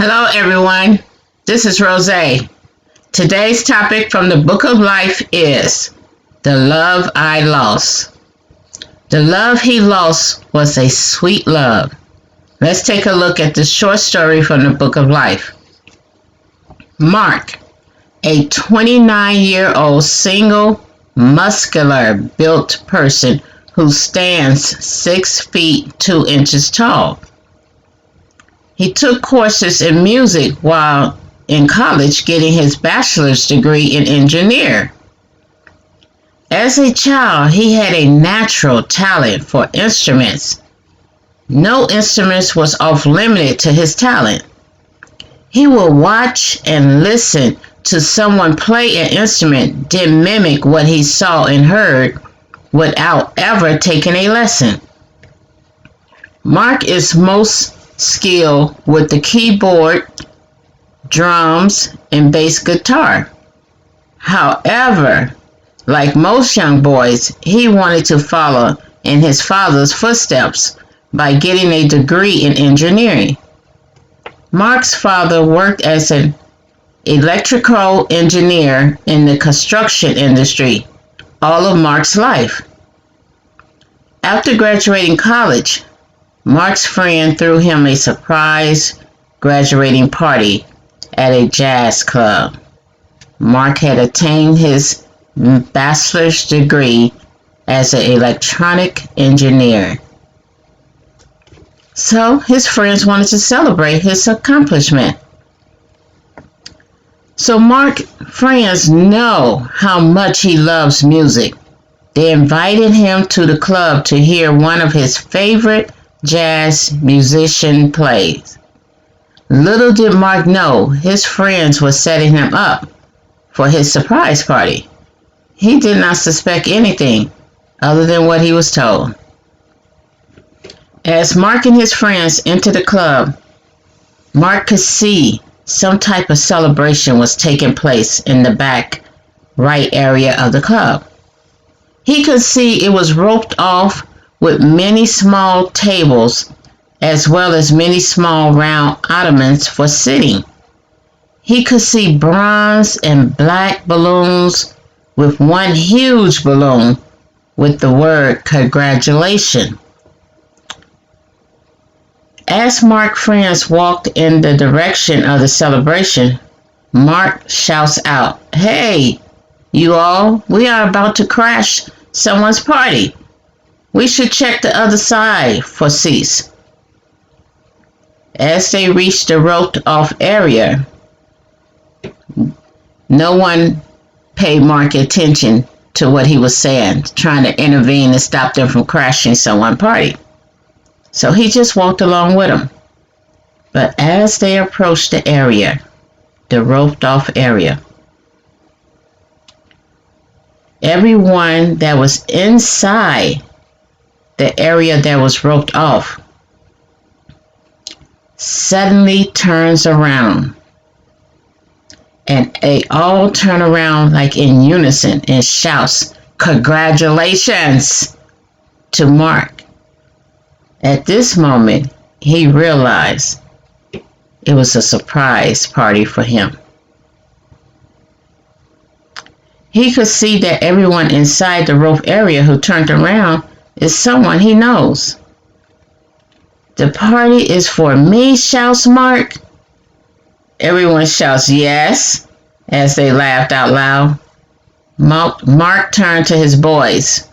Hello, everyone. This is Rose. Today's topic from the Book of Life is The Love I Lost. The love he lost was a sweet love. Let's take a look at this short story from the Book of Life. Mark, a 29-year-old single, muscular built person who stands 6 feet 2 inches tall. He took courses in music while in college getting his bachelor's degree in engineering. As a child, he had a natural talent for instruments. No instruments was off limits to his talent. He would watch and listen to someone play an instrument, then mimic what he saw and heard without ever taking a lesson. Mark is most skilled with the keyboard, drums, and bass guitar. However, like most young boys, he wanted to follow in his father's footsteps by getting a degree in engineering. Mark's father worked as an electrical engineer in the construction industry all of Mark's life. After graduating college, Mark's friend threw him a surprise graduating party at a jazz club. Mark had attained his bachelor's degree as an electronic engineer. So his friends wanted to celebrate his accomplishment. So Mark's friends know how much he loves music. They invited him to the club to hear one of his favorite jazz musician plays. Little did Mark know his friends were setting him up for his surprise party. He did not suspect anything other than what he was told. As Mark and his friends entered the club, Mark could see some type of celebration was taking place in the back right area of the club. He could see it was roped off with many small tables as well as many small round ottomans for sitting. He could see bronze and black balloons with one huge balloon with the word congratulations. As Mark's friends walked in the direction of the celebration, Mark shouts out, "Hey, you all, we are about to crash someone's party. We should check the other side for seats." As they reached the roped off area, no one paid Mark attention to what he was saying, trying to intervene and stop them from crashing someone's party. So he just walked along with them. But as they approached the area, the roped off area, everyone that was inside the area that was roped off suddenly turns around, and they all turn around like in unison and shouts congratulations to Mark. At this moment, he realized it was a surprise party for him. He could see that everyone inside the rope area who turned around is someone he knows. "The party is for me," shouts Mark. Everyone shouts yes as they laughed out loud. Mark turned to his boys.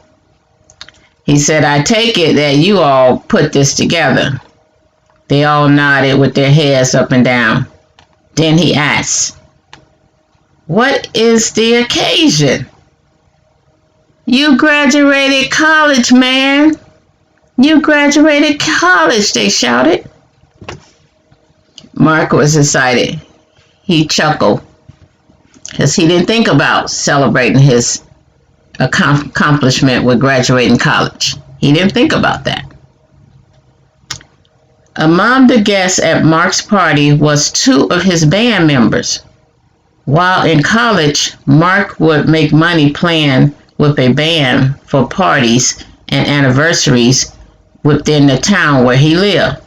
He said, "I take it that you all put this together." They all nodded with their heads up and down. Then he asked, "What is the occasion?" "You graduated college, man. You graduated college," they shouted. Mark was excited. He chuckled because he didn't think about celebrating his accomplishment with graduating college. He didn't think about that. Among the guests at Mark's party was 2 of his band members. While in college, Mark would make money playing with a band for parties and anniversaries within the town where he lived.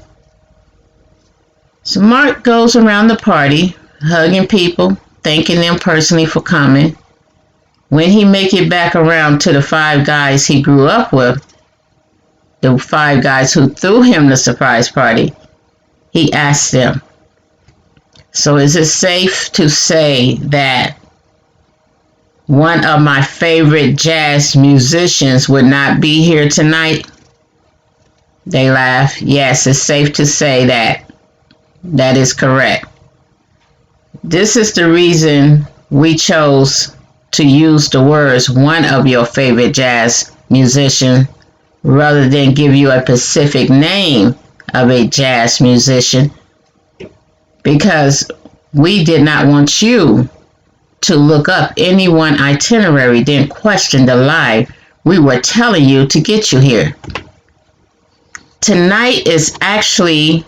So Mark goes around the party, hugging people, thanking them personally for coming. When he make it back around to the 5 guys he grew up with, the 5 guys who threw him the surprise party, he asked them, "So is it safe to say that one of my favorite jazz musicians would not be here tonight?" They laughed. "Yes, it's safe to say that. That is correct. This is the reason we chose to use the words one of your favorite jazz musicians rather than give you a specific name of a jazz musician, because we did not want you to look up any one itinerary, then question the lie we were telling you to get you here. Tonight is actually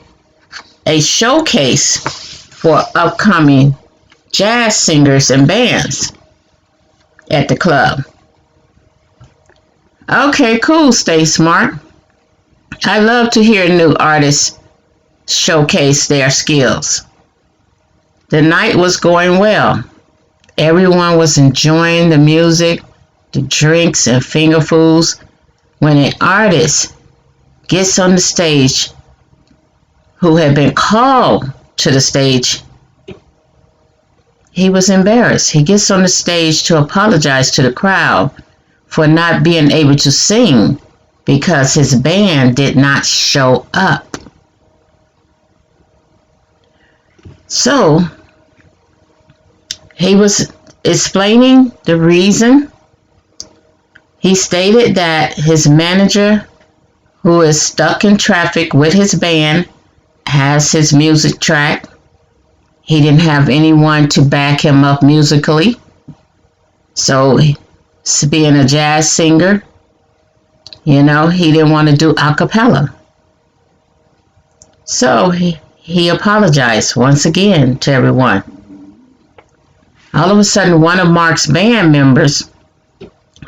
a showcase for upcoming jazz singers and bands at the club." "Okay, cool, Stay Smart. I love to hear new artists showcase their skills." The night was going well. Everyone was enjoying the music, the drinks, and finger foods when an artist gets on the stage who had been called to the stage. He was embarrassed. He gets on the stage to apologize to the crowd for not being able to sing because his band did not show up. So he was explaining the reason. He stated that his manager, who is stuck in traffic with his band, has his music track. He didn't have anyone to back him up musically. So, being a jazz singer, he didn't want to do a cappella. So, he apologized once again to everyone. All of a sudden, one of Mark's band members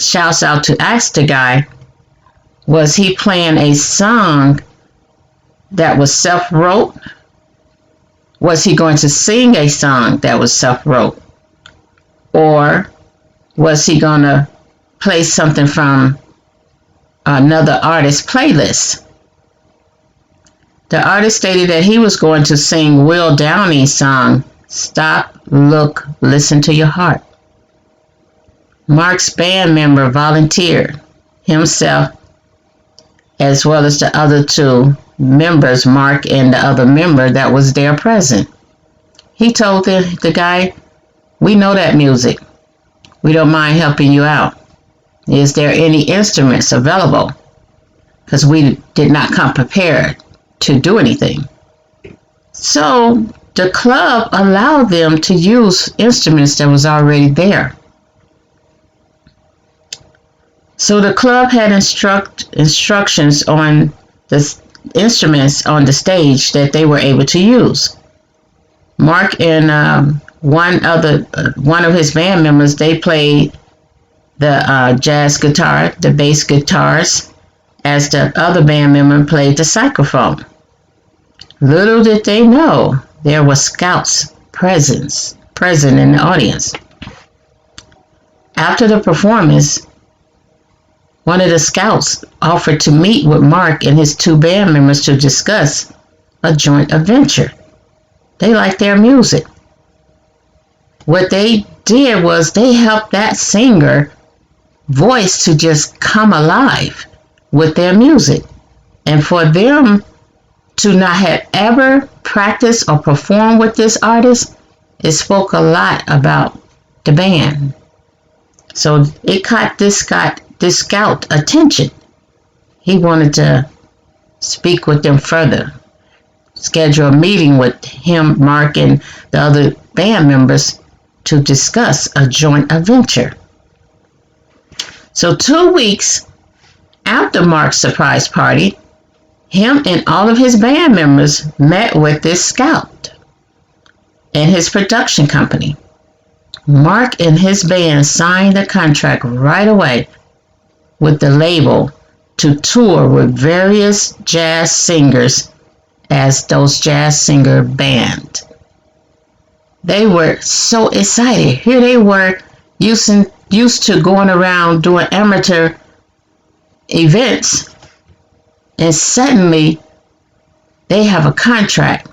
shouts out to ask the guy, was he playing a song that was self-wrote? Was he going to sing a song that was self-wrote? Or was he going to play something from another artist's playlist? The artist stated that he was going to sing Will Downey's song, "Stop, Look, Listen to Your Heart." Mark's band member volunteered himself as well as the other 2 members, Mark and the other member that was there present. He told the guy, "We know that music. We don't mind helping you out. Is there any instruments available?" Because we did not come prepared to do anything. So the club allowed them to use instruments that was already there. So the club had instructions on the instruments on the stage that they were able to use. Mark and one of his band members, they played the jazz guitar, the bass guitars, as the other band member played the saxophone. Little did they know there were scouts present in the audience. After the performance, one of the scouts offered to meet with Mark and his 2 band members to discuss a joint adventure. They liked their music. What they did was they helped that singer voice to just come alive with their music. And for them to not have ever practiced or performed with this artist, it spoke a lot about the band. So it caught this scout attention. He wanted to speak with them further, schedule a meeting with him, Mark, and the other band members to discuss a joint adventure. So 2 weeks after Mark's surprise party, him and all of his band members met with this scout and his production company. Mark and his band signed a contract right away with the label to tour with various jazz singers as those jazz singer band. They were so excited. Here they were used to going around doing amateur events, and suddenly they have a contract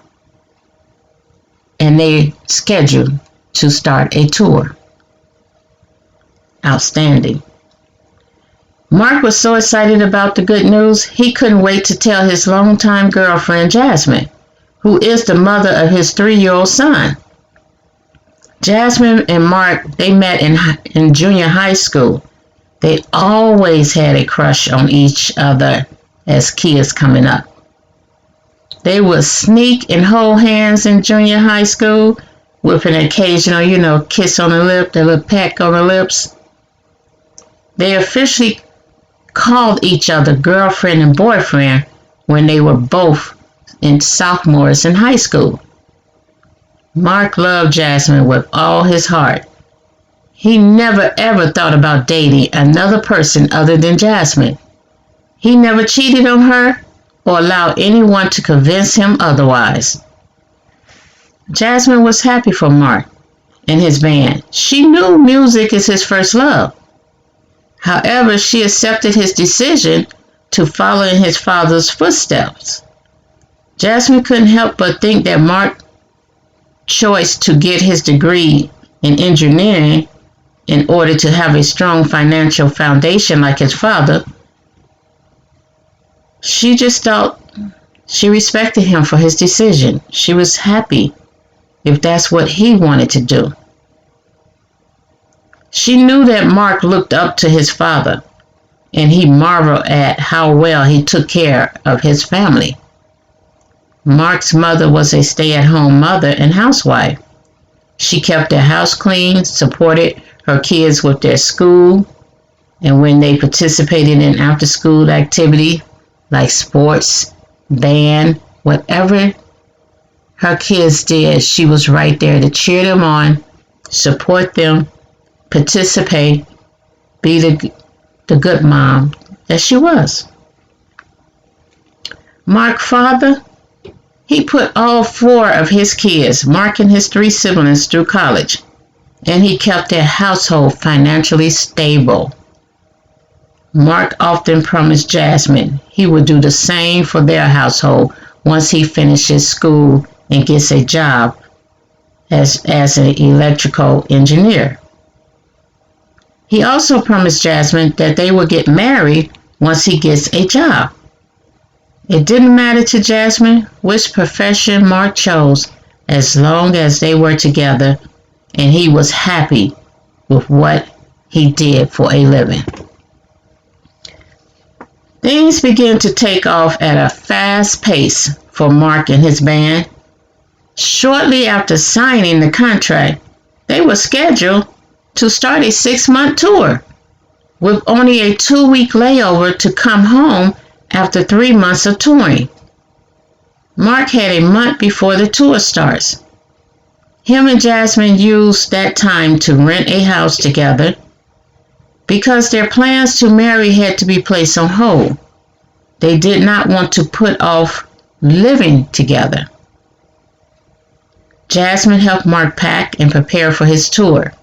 and they scheduled to start a tour. Outstanding. Mark was so excited about the good news, he couldn't wait to tell his longtime girlfriend, Jasmine, who is the mother of his 3-year-old son. Jasmine and Mark, they met in junior high school. They always had a crush on each other as kids coming up. They would sneak and hold hands in junior high school with an occasional, kiss on the lip, a little peck on the lips. They officially called each other girlfriend and boyfriend when they were both in sophomores in high school. Mark loved Jasmine with all his heart. He never ever thought about dating another person other than Jasmine. He never cheated on her or allowed anyone to convince him otherwise. Jasmine was happy for Mark and his band. She knew music is his first love. However, she accepted his decision to follow in his father's footsteps. Jasmine couldn't help but think that Mark's choice to get his degree in engineering in order to have a strong financial foundation like his father, she just thought she respected him for his decision. She was happy if that's what he wanted to do. She knew that Mark looked up to his father, and he marveled at how well he took care of his family. Mark's mother was a stay-at-home mother and housewife. She kept their house clean, supported her kids with their school, and when they participated in after-school activity like sports, band, whatever her kids did, she was right there to cheer them on, support them, participate, be the good mom that she was. Mark's father, he put all 4 of his kids, Mark and his 3 siblings, through college, and he kept their household financially stable. Mark often promised Jasmine he would do the same for their household once he finishes school and gets a job as an electrical engineer. He also promised Jasmine that they would get married once he gets a job. It didn't matter to Jasmine which profession Mark chose as long as they were together and he was happy with what he did for a living. Things began to take off at a fast pace for Mark and his band. Shortly after signing the contract, they were scheduled to start a 6-month tour, with only a 2-week layover to come home after 3 months of touring. Mark had a month before the tour starts. Him and Jasmine used that time to rent a house together because their plans to marry had to be placed on hold. They did not want to put off living together. Jasmine helped Mark pack and prepare for his tour.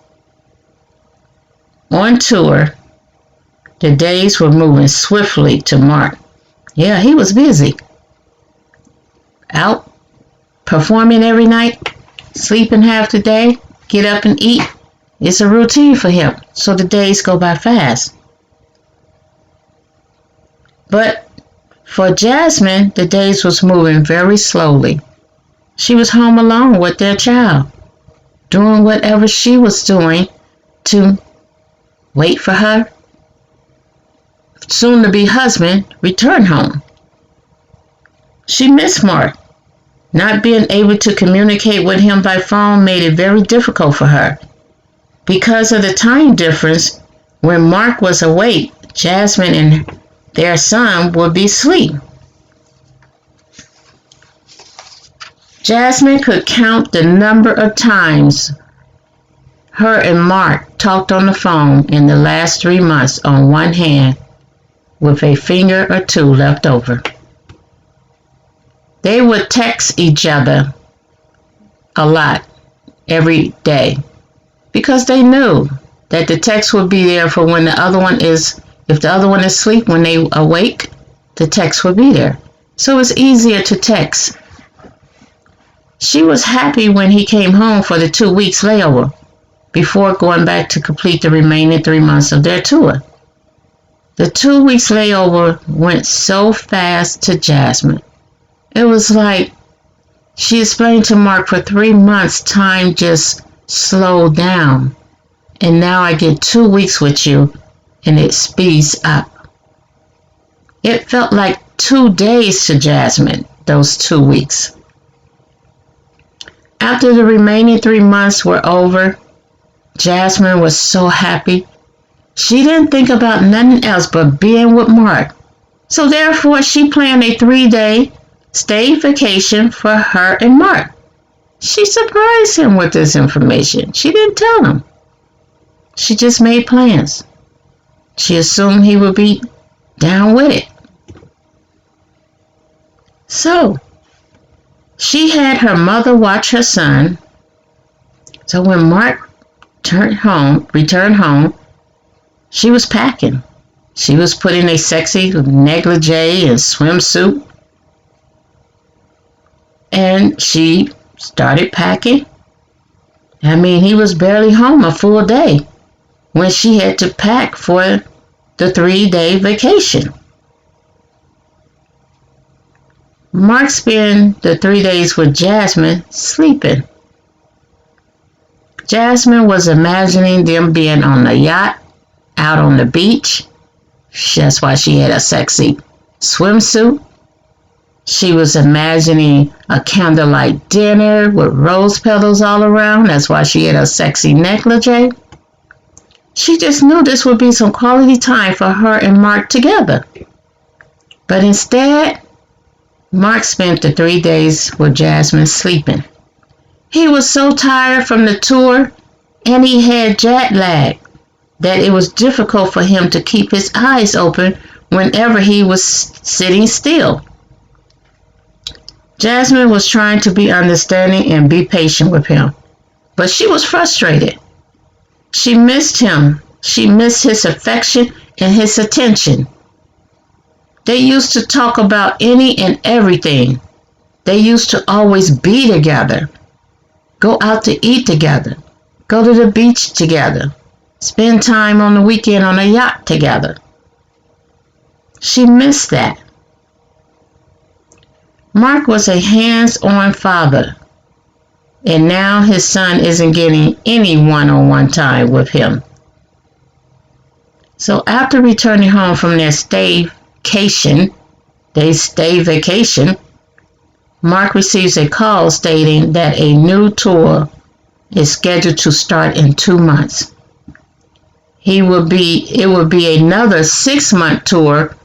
On tour, the days were moving swiftly to Mark. Yeah, he was busy. Out performing every night, sleeping half the day, get up and eat. It's a routine for him, so the days go by fast. But for Jasmine, the days was moving very slowly. She was home alone with their child, doing whatever she was doing to wait for her soon-to-be husband return home. She missed Mark. Not being able to communicate with him by phone made it very difficult for her. Because of the time difference, when Mark was awake, Jasmine and their son would be asleep. Jasmine could count the number of times her and Mark talked on the phone in the last 3 months on one hand, with a finger or two left over. They would text each other a lot every day because they knew that the text would be there for when the other one is, if the other one is asleep, when they awake, the text would be there. So it's easier to text. She was happy when he came home for the 2 weeks layover before going back to complete the remaining 3 months of their tour. The 2 weeks layover went so fast to Jasmine. It was like she explained to Mark, for 3 months time just slowed down. And now I get 2 weeks with you and it speeds up. It felt like 2 days to Jasmine, those 2 weeks. After the remaining 3 months were over, Jasmine was so happy. She didn't think about nothing else but being with Mark. So therefore, she planned a 3-day stay vacation for her and Mark. She surprised him with this information. She didn't tell him. She just made plans. She assumed he would be down with it. So, she had her mother watch her son. So when Mark returned home, she was packing. She was putting a sexy negligee and swimsuit. And she started packing. I mean, he was barely home a full day when she had to pack for the 3-day vacation. Mark spent the 3 days with Jasmine sleeping. Jasmine was imagining them being on the yacht, out on the beach. That's why she had a sexy swimsuit. She was imagining a candlelight dinner with rose petals all around. That's why she had a sexy negligee. She just knew this would be some quality time for her and Mark together. But instead, Mark spent the 3 days with Jasmine sleeping. He was so tired from the tour and he had jet lag that it was difficult for him to keep his eyes open whenever he was sitting still. Jasmine was trying to be understanding and be patient with him, but she was frustrated. She missed him. She missed his affection and his attention. They used to talk about any and everything. They used to always be together, go out to eat together, go to the beach together, spend time on the weekend on a yacht together. She missed that. Mark was a hands-on father, and now his son isn't getting any one-on-one time with him. So after returning home from their vacation, Mark receives a call stating that a new tour is scheduled to start in 2 months. It will be another 6-month tour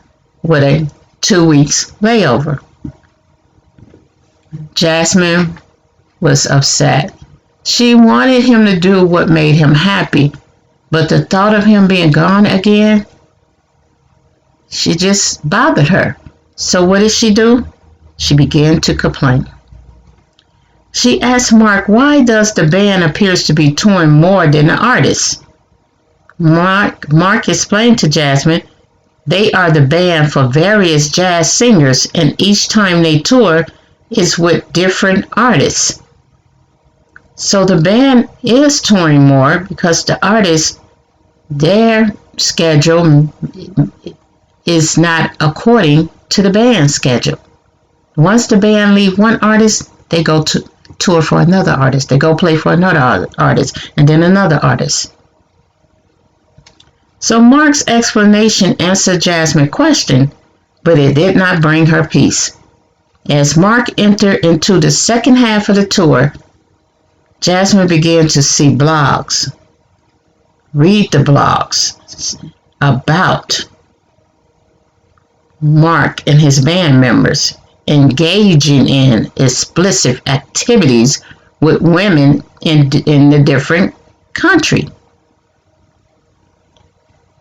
with a 2 weeks layover. Jasmine was upset. She wanted him to do what made him happy, but the thought of him being gone again, she just bothered her. So what did she do? She began to complain. She asked Mark, why does the band appears to be touring more than the artist? Mark explained to Jasmine, they are the band for various jazz singers, and each time they tour is with different artists. So the band is touring more because the artists, their schedule is not according to the band's schedule. Once the band leave one artist, they go to tour for another artist. They go play for another artist and then another artist. So Mark's explanation answered Jasmine's question, but it did not bring her peace. As Mark entered into the second half of the tour, Jasmine began to see blogs, read the blogs about Mark and his band members engaging in explicit activities with women in the different country.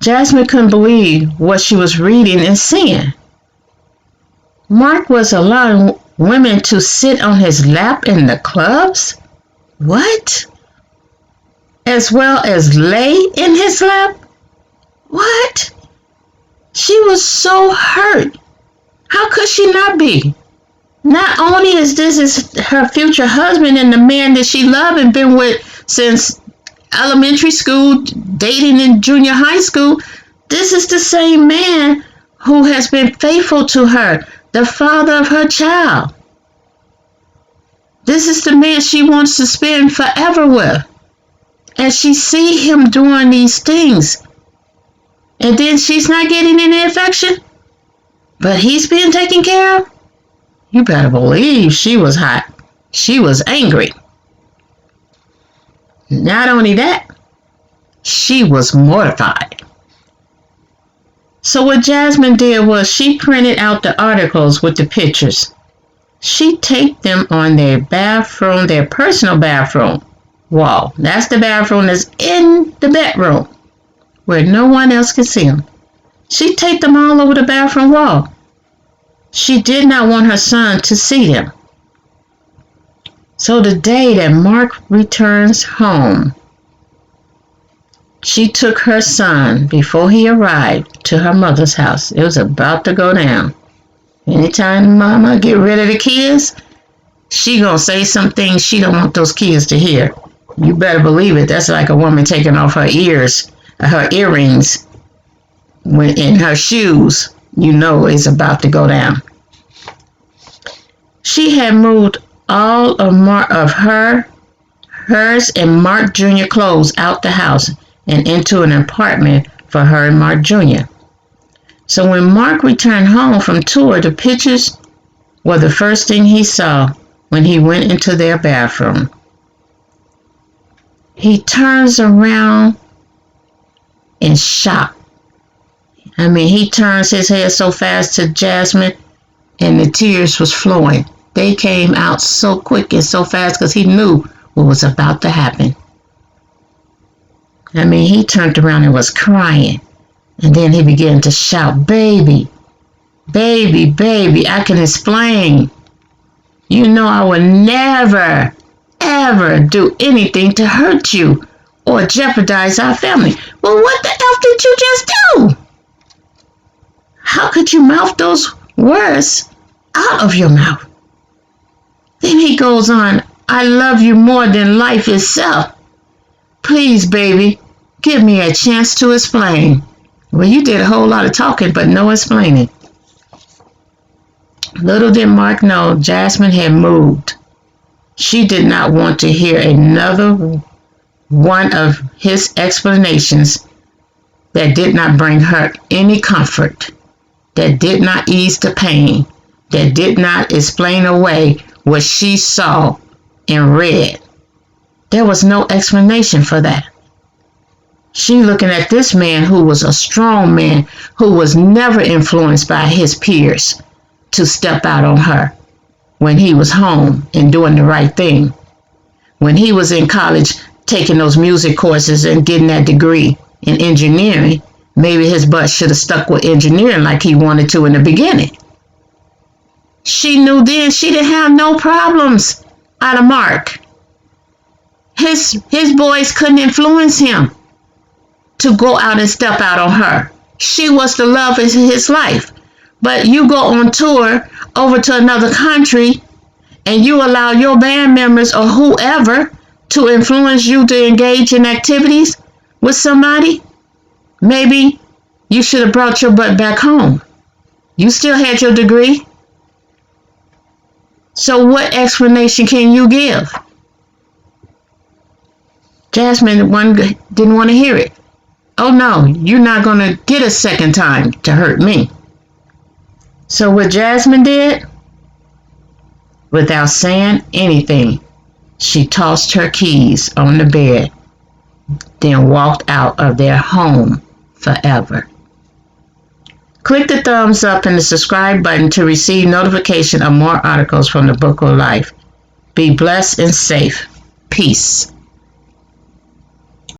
Jasmine couldn't believe what she was reading and seeing. Mark was allowing women to sit on his lap in the clubs? What? As well as lay in his lap? What? She was so hurt. How could she not be? Not only is this her future husband and the man that she loved and been with since elementary school, dating in junior high school, this is the same man who has been faithful to her, the father of her child. This is the man she wants to spend forever with. And she see him doing these things. And then she's not getting any affection. But he's being taken care of. You better believe she was hot. She was angry. Not only that, she was mortified. So what Jasmine did was she printed out the articles with the pictures. She taped them on their bathroom, their personal bathroom wall. That's the bathroom that's in the bedroom where no one else can see them. She taped them all over the bathroom wall. She did not want her son to see them. So the day that Mark returns home, she took her son before he arrived to her mother's house. It was about to go down. Anytime mama get rid of the kids, she gonna say some things she don't want those kids to hear. You better believe it. That's like a woman taking off her earrings, when in her shoes. You know it's about to go down. She had moved all of hers and Mark Jr. clothes out the house and into an apartment for her and Mark Jr. So when Mark returned home from tour, the pictures were the first thing he saw when he went into their bathroom. He turns around in shock. I mean, he turns his head so fast to Jasmine, and the tears was flowing. They came out so quick and so fast because he knew what was about to happen. I mean, he turned around and was crying. And then he began to shout, "Baby, baby, baby, I can explain. You know I would never, ever do anything to hurt you or jeopardize our family." Well, what the F did you just do? How could you mouth those words out of your mouth? Then he goes on, "I love you more than life itself. Please, baby, give me a chance to explain." Well, you did a whole lot of talking, but no explaining. Little did Mark know Jasmine had moved. She did not want to hear another one of his explanations that did not bring her any comfort, that did not ease the pain, that did not explain away what she saw and read. There was no explanation for that. She looking at this man who was a strong man, who was never influenced by his peers to step out on her when he was home and doing the right thing. When he was in college taking those music courses and getting that degree in engineering, maybe his butt should have stuck with engineering like he wanted to in the beginning. She knew then she didn't have no problems out of Mark. His boys couldn't influence him to go out and step out on her. She was the love of his life. But you go on tour over to another country and you allow your band members or whoever to influence you to engage in activities with somebody. Maybe you should have brought your butt back home. You still had your degree. So what explanation can you give? Jasmine didn't want to hear it. Oh no, you're not going to get a second time to hurt me. So what Jasmine did, without saying anything, she tossed her keys on the bed, then walked out of their home forever. Click the thumbs up and the subscribe button to receive notification of more articles from the Book of Life. Be blessed and safe. Peace.